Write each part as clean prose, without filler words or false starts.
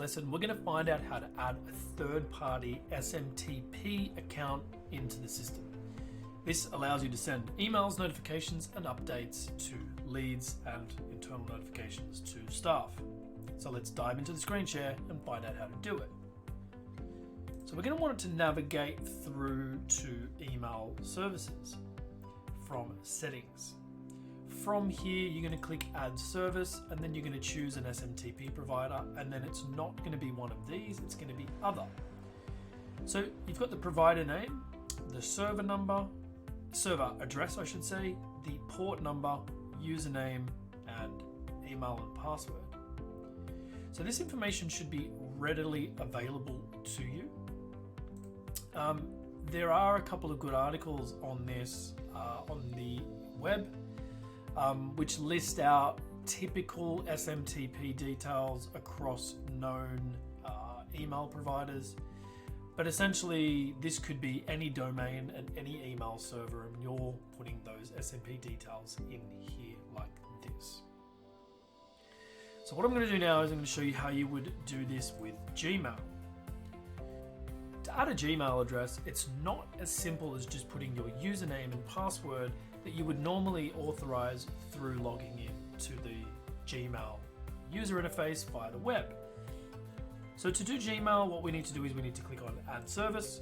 lesson, we're going to find out how to add a third-party SMTP account into the system. This allows you to send emails, notifications, and updates to leads and internal notifications to staff. So let's dive into the screen share and find out how to do it. So we're going to want it to navigate through to email services from settings. From here, you're going to click add service, and then you're going to choose an SMTP provider, and then it's not going to be one of these, it's going to be other. So you've got the provider name, the server number, server address I should say, the port number, username, and email and password. So this information should be readily available to you. There are a couple of good articles on this on the web, which list out typical SMTP details across known email providers. But essentially, this could be any domain and any email server, and you're putting those SMP details in here like this. So what I'm going to do now is I'm going to show you how you would do this with Gmail. To add a Gmail address, it's not as simple as just putting your username and password that you would normally authorize through logging in to the Gmail user interface via the web. So to do Gmail, what we need to do is we need to click on Add Service,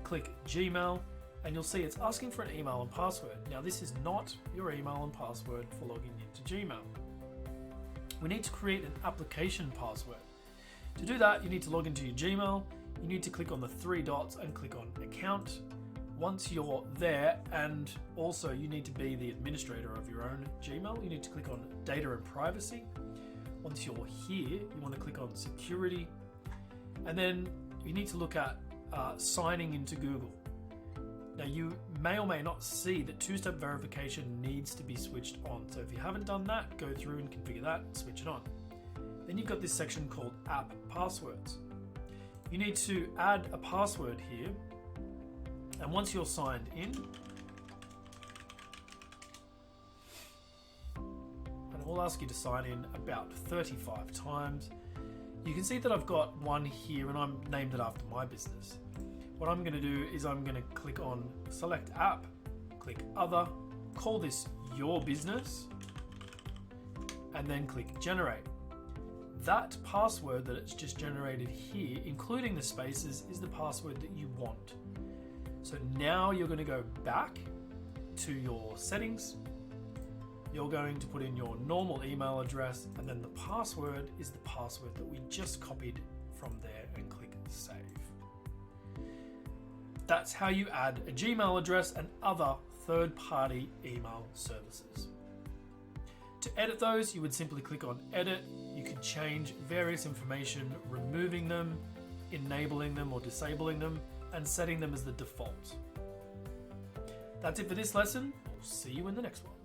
click Gmail, and you'll see it's asking for an email and password. Now this is not your email and password for logging into Gmail. We need to create an application password. To do that, you need to log into your Gmail, you need to click on the three dots and click on Account. Once you're there, and also you need to be the administrator of your own Gmail, you need to click on Data and Privacy. Once you're here, you want to click on Security, and then you need to look at signing into Google. Now you may or may not see that two-step verification needs to be switched on. So if you haven't done that, go through and configure that and switch it on. Then you've got this section called App Passwords. You need to add a password here, and once you're signed in, and it will ask you to sign in about 35 times. You can see that I've got one here and I'm named it after my business. What I'm going to do is I'm going to click on Select App, click Other, call this Your Business, and then click Generate. That password that it's just generated here, including the spaces, is the password that you want. So now you're going to go back to your settings. You're going to put in your normal email address, and then the password is the password that we just copied from there, and click Save. That's how you add a Gmail address and other third-party email services. To edit those, you would simply click on Edit. You can change various information, removing them, enabling them or disabling them, and setting them as the default. That's it for this lesson. We'll see you in the next one.